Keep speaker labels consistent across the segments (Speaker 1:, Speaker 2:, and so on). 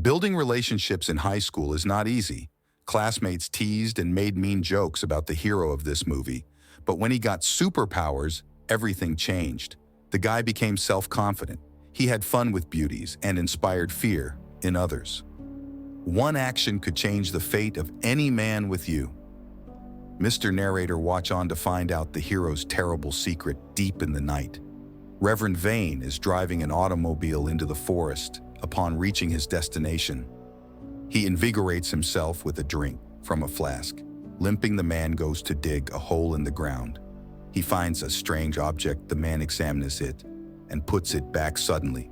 Speaker 1: Building relationships in high school is not easy. Classmates teased and made mean jokes about the hero of this movie, but when he got superpowers, everything changed. The guy became self-confident. He had fun with beauties and inspired fear in others. One action could change the fate of any man with you. Mr. Narrator, watch on to find out the hero's terrible secret deep in the night. Reverend Vane is driving an automobile into the forest. Upon reaching his destination, he invigorates himself with a drink from a flask. Limping, the man goes to dig a hole in the ground. He finds a strange object. The man examines it and puts it back suddenly.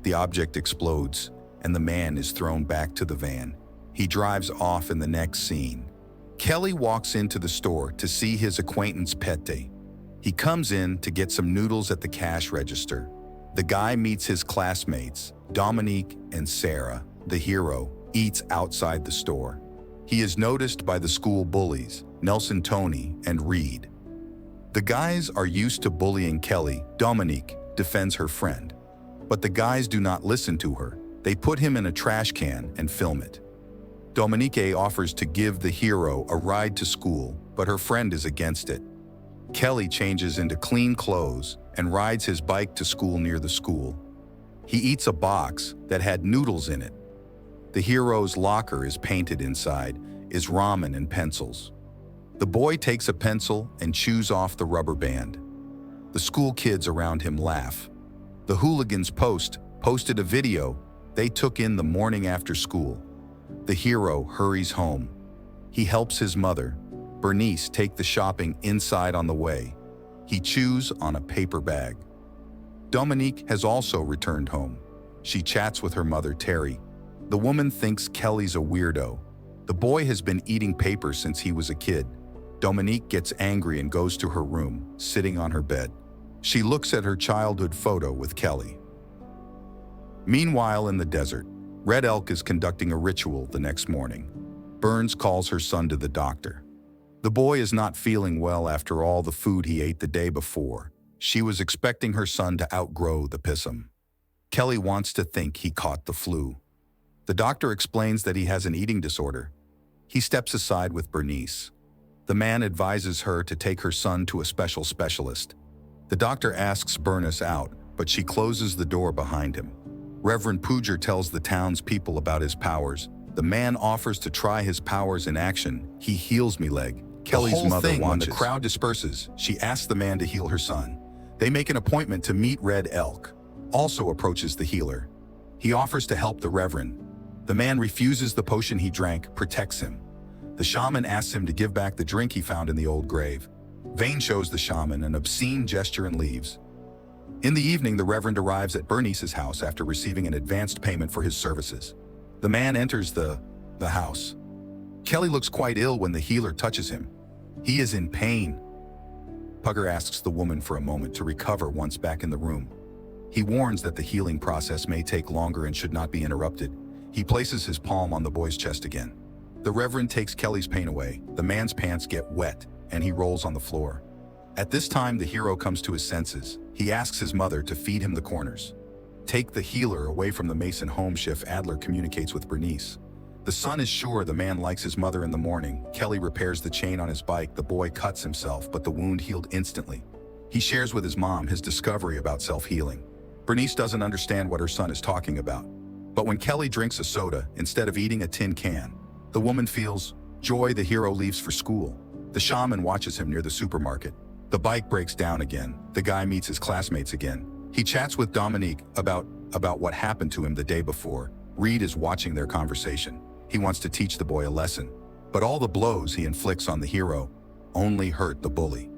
Speaker 1: The object explodes, and the man is thrown back to the van. He drives off. In the next scene, Kelly walks into the store to see his acquaintance Pete. He comes in to get some noodles at the cash register. The guy meets his classmates, Dominique and Sarah. The hero eats outside the store. He is noticed by the school bullies, Nelson, Tony, and Reed. The guys are used to bullying Kelly. Dominique defends her friend, but the guys do not listen to her. They put him in a trash can and film it. Dominique offers to give the hero a ride to school, but her friend is against it. Kelly changes into clean clothes and rides his bike to school. Near the school, he eats a box that had noodles in it. The hero's locker is painted. Inside is ramen and pencils. The boy takes a pencil and chews off the rubber band. The school kids around him laugh. The hooligans posted a video they took in the morning after school. The hero hurries home. He helps his mother, Bernice, take the shopping inside. On the way, he chews on a paper bag. Dominique has also returned home. She chats with her mother, Terry. The woman thinks Kelly's a weirdo. The boy has been eating paper since he was a kid. Dominique gets angry and goes to her room, sitting on her bed. She looks at her childhood photo with Kelly. Meanwhile, in the desert, Red Elk is conducting a ritual the next morning. Burns calls her son to the doctor. The boy is not feeling well after all the food he ate the day before. She was expecting her son to outgrow the pism. Kelly wants to think he caught the flu. The doctor explains that he has an eating disorder. He steps aside with Bernice. The man advises her to take her son to a special specialist. The doctor asks Bernice out, but she closes the door behind him. Reverend Pooger tells the townspeople about his powers. The man offers to try his powers in action. He heals me leg. Kelly's mother watches. When the crowd disperses, she asks the man to heal her son. They make an appointment to meet. Red Elk also approaches the healer. He offers to help the Reverend. The man refuses the potion he drank, protects him. The shaman asks him to give back the drink he found in the old grave. Vane shows the shaman an obscene gesture and leaves. In the evening, the Reverend arrives at Bernice's house after receiving an advanced payment for his services. The man enters the house. Kelly looks quite ill when the healer touches him. He is in pain. Pugger asks the woman for a moment to recover once back in the room. He warns that the healing process may take longer and should not be interrupted. He places his palm on the boy's chest again. The Reverend takes Kelly's pain away. The man's pants get wet, and he rolls on the floor. At this time, the hero comes to his senses. He asks his mother to feed him the corners. Take the healer away from the Mason home. Schiff Adler communicates with Bernice. The son is sure the man likes his mother. In the morning, Kelly repairs the chain on his bike. The boy cuts himself, but the wound healed instantly. He shares with his mom his discovery about self-healing. Bernice doesn't understand what her son is talking about. But when Kelly drinks a soda instead of eating a tin can, the woman feels joy. The hero leaves for school. The shaman watches him near the supermarket. The bike breaks down again. The guy meets his classmates again. He chats with Dominique about what happened to him the day before. Reed is watching their conversation. He wants to teach the boy a lesson, but all the blows he inflicts on the hero only hurt the bully.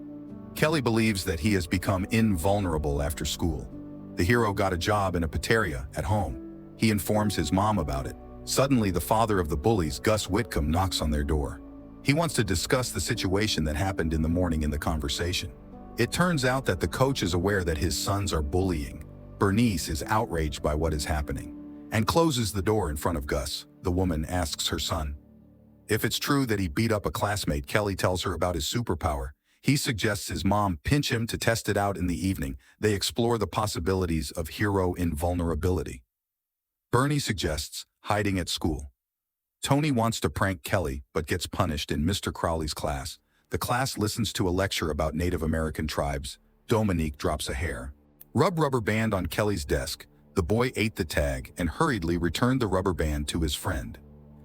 Speaker 1: Kelly believes that he has become invulnerable after school. The hero got a job in a pizzeria at home. He informs his mom about it. Suddenly, the father of the bullies, Gus Whitcomb, knocks on their door. He wants to discuss the situation that happened in the morning in the conversation. It turns out that the coach is aware that his sons are bullying. Bernice is outraged by what is happening and closes the door in front of Gus. The woman asks her son if it's true that he beat up a classmate. Kelly tells her about his superpower. He suggests his mom pinch him to test it out in the evening. They explore the possibilities of hero invulnerability. Bernie suggests, hiding at school. Tony wants to prank Kelly but gets punished in Mr. Crowley's class. The class listens to a lecture about Native American tribes. Dominique drops a hair. Rubber band on Kelly's desk. The boy ate the tag and hurriedly returned the rubber band to his friend.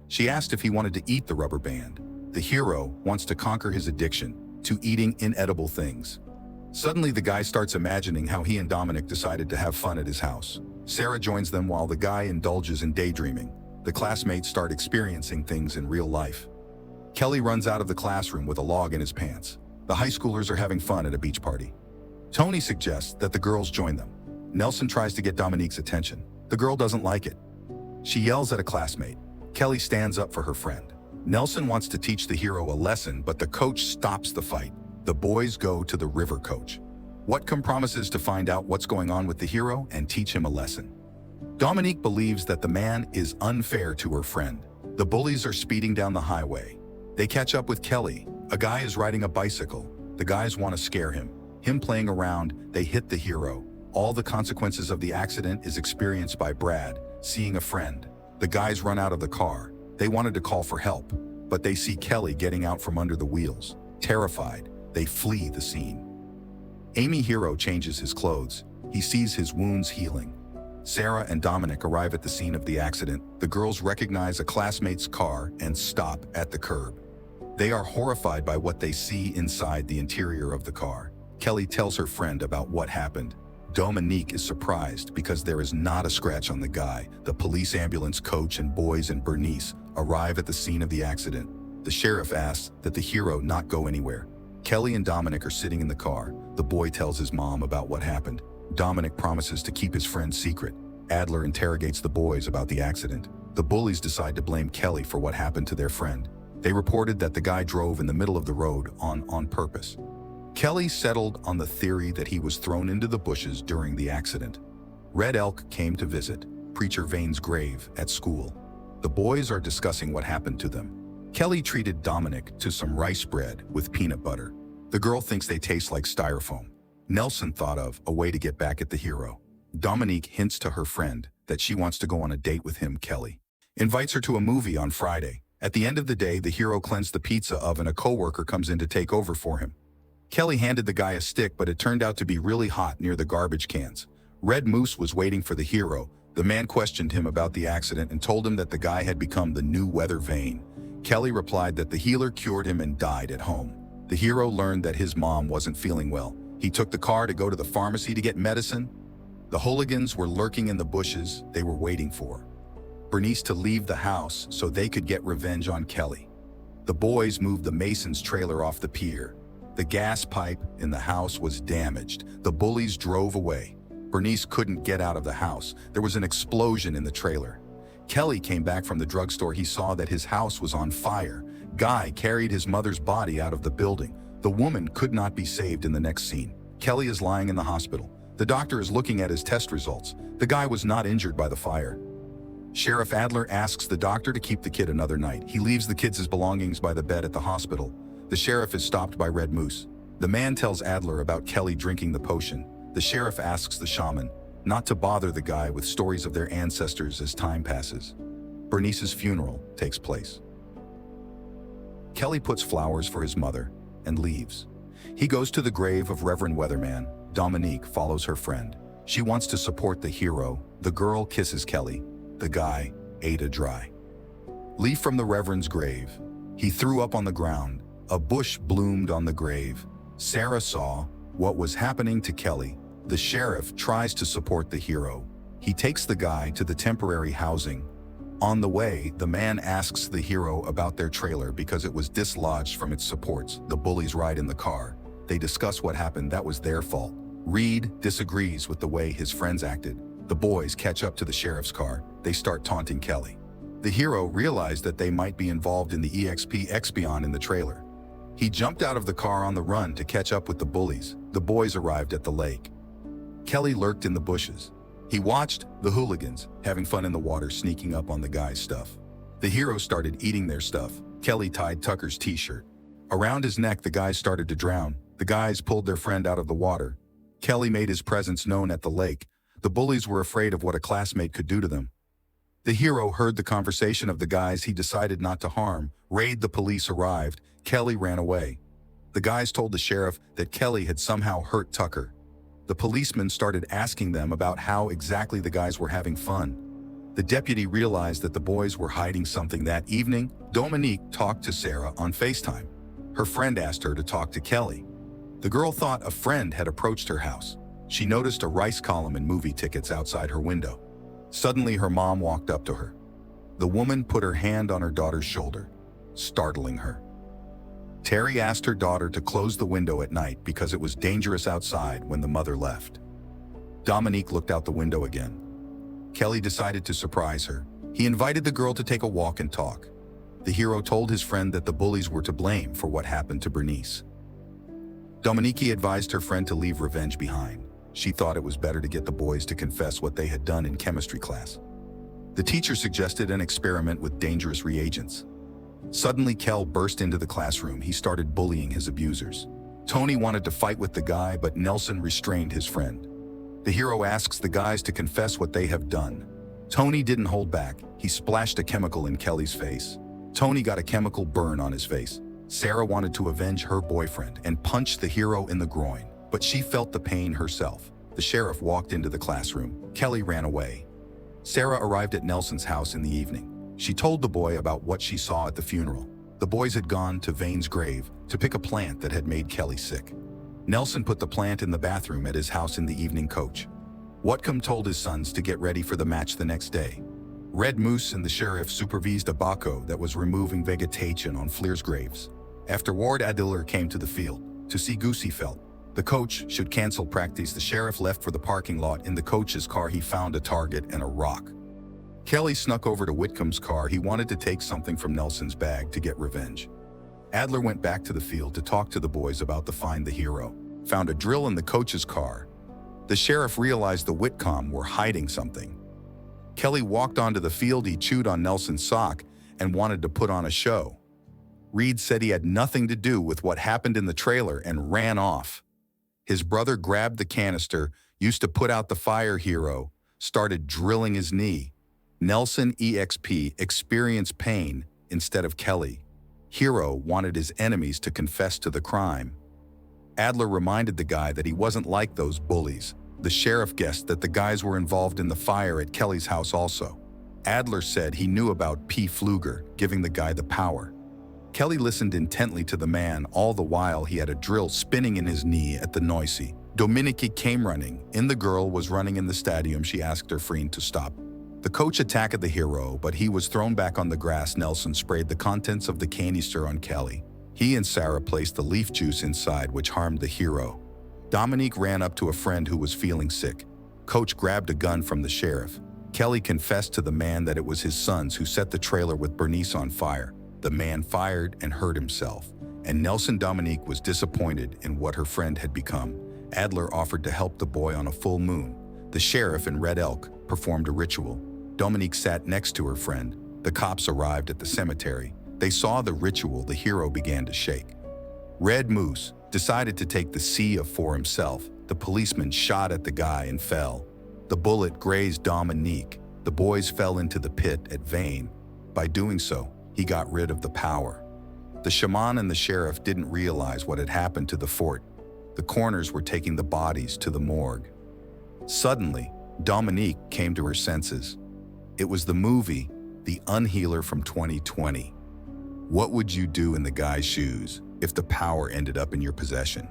Speaker 1: She asked if he wanted to eat the rubber band. The hero wants to conquer his addiction to eating inedible things. Suddenly, the guy starts imagining how he and Dominic decided to have fun at his house. Sarah joins them while the guy indulges in daydreaming. The classmates start experiencing things in real life. Kelly runs out of the classroom with a log in his pants. The high schoolers are having fun at a beach party. Tony suggests that the girls join them. Nelson tries to get Dominique's attention. The girl doesn't like it. She yells at a classmate. Kelly stands up for her friend. Nelson wants to teach the hero a lesson, but the coach stops the fight. The boys go to the river coach. Whatcom promises to find out what's going on with the hero and teach him a lesson. Dominique believes that the man is unfair to her friend. The bullies are speeding down the highway. They catch up with Kelly. A guy is riding a bicycle. The guys want to scare him. Him playing around, they hit the hero. All the consequences of the accident is experienced by Brad, seeing a friend. The guys run out of the car. They wanted to call for help, but they see Kelly getting out from under the wheels. Terrified, they flee the scene. Amy Hero changes his clothes. He sees his wounds healing. Sarah and Dominic arrive at the scene of the accident. The girls recognize a classmate's car and stop at the curb. They are horrified by what they see inside the interior of the car. Kelly tells her friend about what happened. Dominique is surprised because there is not a scratch on the guy. The police ambulance coach and boys and Bernice arrive at the scene of the accident. The sheriff asks that the hero not go anywhere. Kelly and Dominic are sitting in the car. The boy tells his mom about what happened. Dominic promises to keep his friend's secret. Adler interrogates the boys about the accident. The bullies decide to blame Kelly for what happened to their friend. They reported that the guy drove in the middle of the road on purpose. Kelly settled on the theory that he was thrown into the bushes during the accident. Red Elk came to visit Preacher Vane's grave at school. The boys are discussing what happened to them. Kelly treated Dominic to some rice bread with peanut butter. The girl thinks they taste like styrofoam. Nelson thought of a way to get back at the hero. Dominique hints to her friend that she wants to go on a date with him. Kelly invites her to a movie on Friday. At the end of the day, the hero cleansed the pizza oven. A coworker comes in to take over for him. Kelly handed the guy a stick, but it turned out to be really hot near the garbage cans. Red Moose was waiting for the hero. The man questioned him about the accident and told him that the guy had become the new Weather Vane. Kelly replied that the healer cured him and died at home. The hero learned that his mom wasn't feeling well. He took the car to go to the pharmacy to get medicine. The hooligans were lurking in the bushes. They were waiting for Bernice to leave the house so they could get revenge on Kelly. The boys moved the Mason's trailer off the pier. The gas pipe in the house was damaged. The bullies drove away. Bernice couldn't get out of the house. There was an explosion in the trailer. Kelly came back from the drugstore. He saw that his house was on fire. Guy carried his mother's body out of the building. The woman could not be saved in the next scene. Kelly is lying in the hospital. The doctor is looking at his test results. The guy was not injured by the fire. Sheriff Adler asks the doctor to keep the kid another night. He leaves the kid's belongings by the bed at the hospital. The sheriff is stopped by Red Moose. The man tells Adler about Kelly drinking the potion. The sheriff asks the shaman not to bother the guy with stories of their ancestors as time passes. Bernice's funeral takes place. Kelly puts flowers for his mother and leaves. He goes to the grave of Reverend Weatherman. Dominique follows her friend. She wants to support the hero. The girl kisses Kelly. The guy ate a dry leaf from the Reverend's grave. He threw up on the ground. A bush bloomed on the grave. Sarah saw what was happening to Kelly. The sheriff tries to support the hero. He takes the guy to the temporary housing. On the way, the man asks the hero about their trailer because it was dislodged from its supports. The bullies ride in the car. They discuss what happened. That was their fault. Reed disagrees with the way his friends acted. The boys catch up to the sheriff's car. They start taunting Kelly. The hero realized that they might be involved in the EXP Expion in the trailer. He jumped out of the car on the run to catch up with the bullies. The boys arrived at the lake. Kelly lurked in the bushes. He watched the hooligans having fun in the water, sneaking up on the guy's stuff. The hero started eating their stuff. Kelly tied Tucker's t-shirt around his neck. The guys started to drown. The guys pulled their friend out of the water. Kelly made his presence known at the lake. The bullies were afraid of what a classmate could do to them. The hero heard the conversation of the guys he decided not to harm. The police arrived. Kelly ran away. The guys told the sheriff that Kelly had somehow hurt Tucker. The policemen started asking them about how exactly the guys were having fun. The deputy realized that the boys were hiding something that evening. Dominique talked to Sarah on FaceTime. Her friend asked her to talk to Kelly. The girl thought a friend had approached her house. She noticed a rice column and movie tickets outside her window. Suddenly, her mom walked up to her. The woman put her hand on her daughter's shoulder, startling her. Terry asked her daughter to close the window at night because it was dangerous outside when the mother left. Dominique looked out the window again. Kelly decided to surprise her. He invited the girl to take a walk and talk. The hero told his friend that the bullies were to blame for what happened to Bernice. Dominique advised her friend to leave revenge behind. She thought it was better to get the boys to confess what they had done in chemistry class. The teacher suggested an experiment with dangerous reagents. Suddenly, Kel burst into the classroom. He started bullying his abusers. Tony wanted to fight with the guy, but Nelson restrained his friend. The hero asks the guys to confess what they have done. Tony didn't hold back. He splashed a chemical in Kelly's face. Tony got a chemical burn on his face. Sarah wanted to avenge her boyfriend and punched the hero in the groin, but she felt the pain herself. The sheriff walked into the classroom. Kelly ran away. Sarah arrived at Nelson's house in the evening. She told the boy about what she saw at the funeral. The boys had gone to Vane's grave to pick a plant that had made Kelly sick. Nelson put the plant in the bathroom at his house in the evening coach. Whitcomb told his sons to get ready for the match the next day. Red Moose and the sheriff supervised a backhoe that was removing vegetation on Fleur's graves. Afterward, Adler came to the field to see Goosey Felt. The coach should cancel practice. The sheriff left for the parking lot. In the coach's car, he found a target and a rock. Kelly snuck over to Whitcomb's car. He wanted to take something from Nelson's bag to get revenge. Adler went back to the field to talk to the boys about the find the hero. Found a drill in the coach's car. The sheriff realized the Whitcomb were hiding something. Kelly walked onto the field. He chewed on Nelson's sock and wanted to put on a show. Reed said he had nothing to do with what happened in the trailer and ran off. His brother grabbed the canister, used to put out the fire. Hero started drilling his knee. Nelson EXP experienced pain instead of Kelly. Hero wanted his enemies to confess to the crime. Adler reminded the guy that he wasn't like those bullies. The sheriff guessed that the guys were involved in the fire at Kelly's house also. Adler said he knew about P. Pfluger giving the guy the power. Kelly listened intently to the man. All the while he had a drill spinning in his knee at the noisy. Dominique came running. The girl was running in the stadium. She asked her friend to stop. The coach attacked the hero, but he was thrown back on the grass. Nelson sprayed the contents of the canister on Kelly. He and Sarah placed the leaf juice inside, which harmed the hero. Dominique ran up to a friend who was feeling sick. Coach grabbed a gun from the sheriff. Kelly confessed to the man that it was his sons who set the trailer with Bernice on fire. The man fired and hurt himself, and Nelson Dominique was disappointed in what her friend had become. Adler offered to help the boy on a full moon. The sheriff and Red Elk performed a ritual. Dominique sat next to her friend. The cops arrived at the cemetery. They saw the ritual. The hero began to shake. Red Moose decided to take the C for himself. The policeman shot at the guy and fell. The bullet grazed Dominique. The boys fell into the pit at Vane. By doing so, he got rid of the power. The shaman and the sheriff didn't realize what had happened to the fort. The coroners were taking the bodies to the morgue. Suddenly, Dominique came to her senses. It was the movie, The Unhealer from 2020. What would you do in the guy's shoes if the power ended up in your possession?